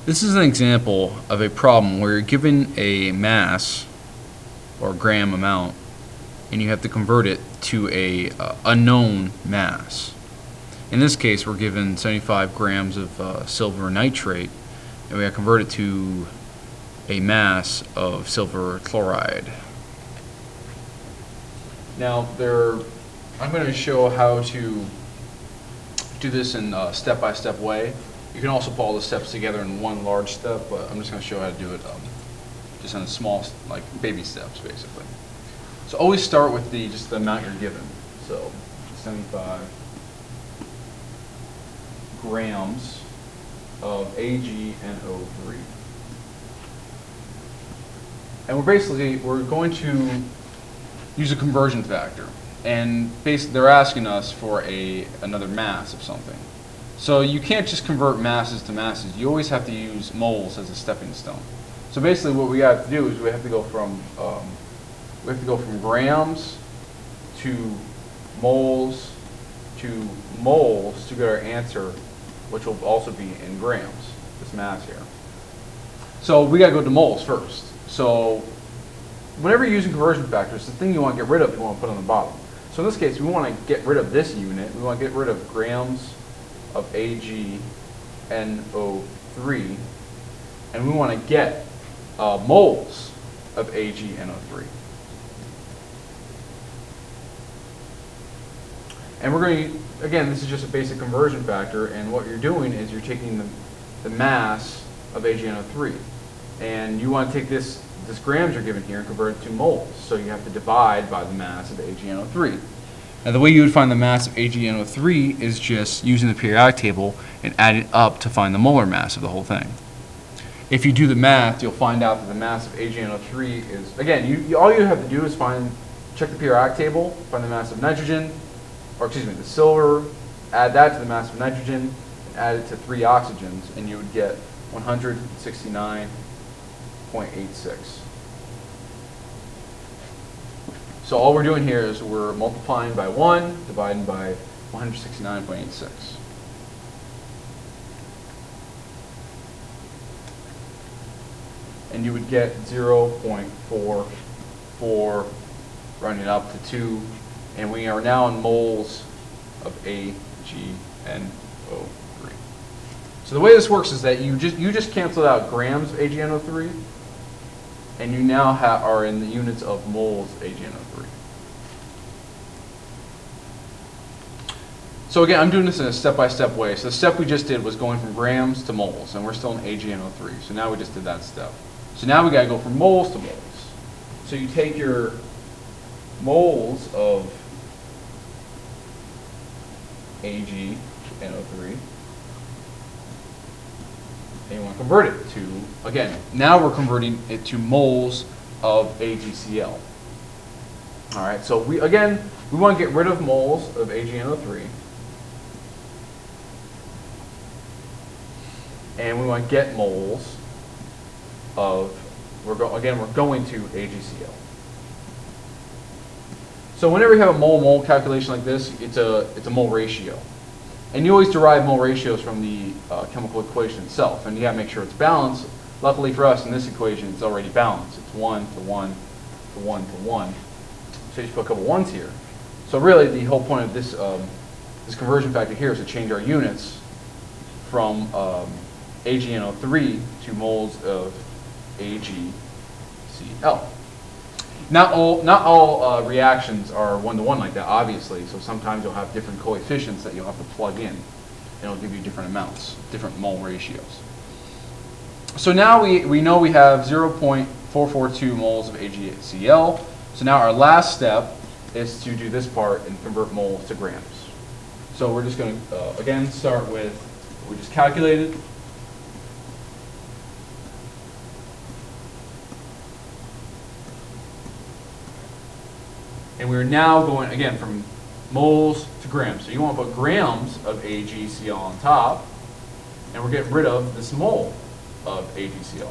This is an example of a problem where you're given a mass or gram amount and you have to convert it to a unknown mass. In this case, we're given 75 grams of silver nitrate, and we have to convert it to a mass of silver chloride. Now, I'm going to show how to do this in a step-by-step way. You can also put all the steps together in one large step, but I'm just going to show how to do it just in small, like baby steps, basically. So always start with just the amount you're given. So 75 grams of AgNO3. And we're going to use a conversion factor. And basically they're asking us for another mass of something. So you can't just convert masses to masses. You always have to use moles as a stepping stone. So basically what we have to do is we have to go from grams to moles to get our answer, which will also be in grams, this mass here. So we got to go to moles first. So whenever you're using conversion factors, the thing you want to get rid of, you want to put on the bottom. So in this case, we want to get rid of this unit. We want to get rid of grams of AgNO3, and we want to get moles of AgNO3. And we're going to, again, this is just a basic conversion factor, and what you're doing is you're taking the mass of AgNO3, and you want to take this grams you're given here and convert it to moles. So you have to divide by the mass of AgNO3. Now the way you would find the mass of AgNO3 is just using the periodic table and add it up to find the molar mass of the whole thing. If you do the math, you'll find out that the mass of AgNO3 is, again, all you have to do is check the periodic table, find the mass of nitrogen, or excuse me, the silver, add that to the mass of nitrogen, and add it to 3 oxygens, and you would get 169.86. So all we're doing here is we're multiplying by 1, dividing by 169.86. And you would get 0.44 running up to 2, and we are now in moles of AgNO3. So the way this works is that you just canceled out grams of AgNO3, and you now are in the units of moles of AgNO3. So again, I'm doing this in a step-by-step way. So the step we just did was going from grams to moles, and we're still in AgNO3. So now we just did that step. So now we got to go from moles to moles. So you take your moles of AgNO3, and you want to convert it to, again, now we're converting it to moles of AgCl. All right, so we want to get rid of moles of AgNO3, and we want to get moles of, we're going to AgCl. So whenever you have a mole-mole calculation like this, it's a mole ratio. And you always derive mole ratios from the chemical equation itself, and you gotta make sure it's balanced. Luckily for us, in this equation, it's already balanced. It's 1 to 1 to 1 to 1. So you just put a couple ones here. So really, the whole point of this conversion factor here is to change our units from AgNO3 to moles of AgCl. Not all reactions are one-to-one like that, obviously. So sometimes you'll have different coefficients that you'll have to plug in, and it'll give you different amounts, different mole ratios. So now we know we have 0.442 moles of AgCl. So now our last step is to do this part and convert moles to grams. So we're just going to again start with what we just calculated. And we're now going, again, from moles to grams. So you want to put grams of AgCl on top, and we're getting rid of this mole of AgCl.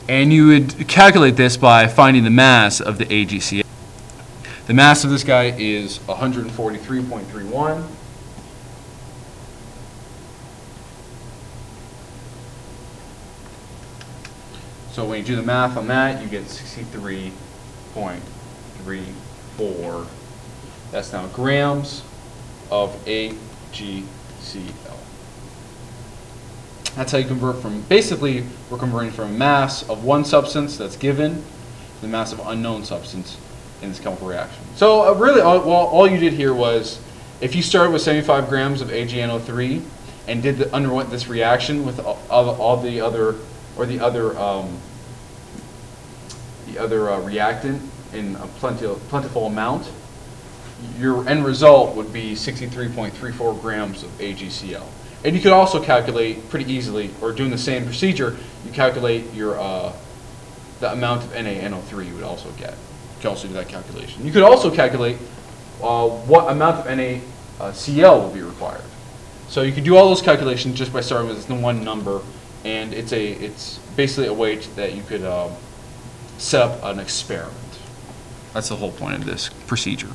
And you would calculate this by finding the mass of the AgCl. The mass of this guy is 143.31. So when you do the math on that, you get 63.34. That's now grams of AgCl. That's how you convert from, basically, we're converting from a mass of one substance that's given to the mass of unknown substance in this chemical reaction. So really, all you did here was, if you started with 75 grams of AgNO3 and underwent this reaction with all the other reactant in a plentiful amount, your end result would be 63.34 grams of AgCl. And you could also calculate pretty easily, or doing the same procedure, you calculate your the amount of NaNO3 you would also get. You can also do that calculation. You could also calculate what amount of NaCl will be required. So you can do all those calculations just by starting with this one number, and it's basically a way that you could set up an experiment. That's the whole point of this procedure.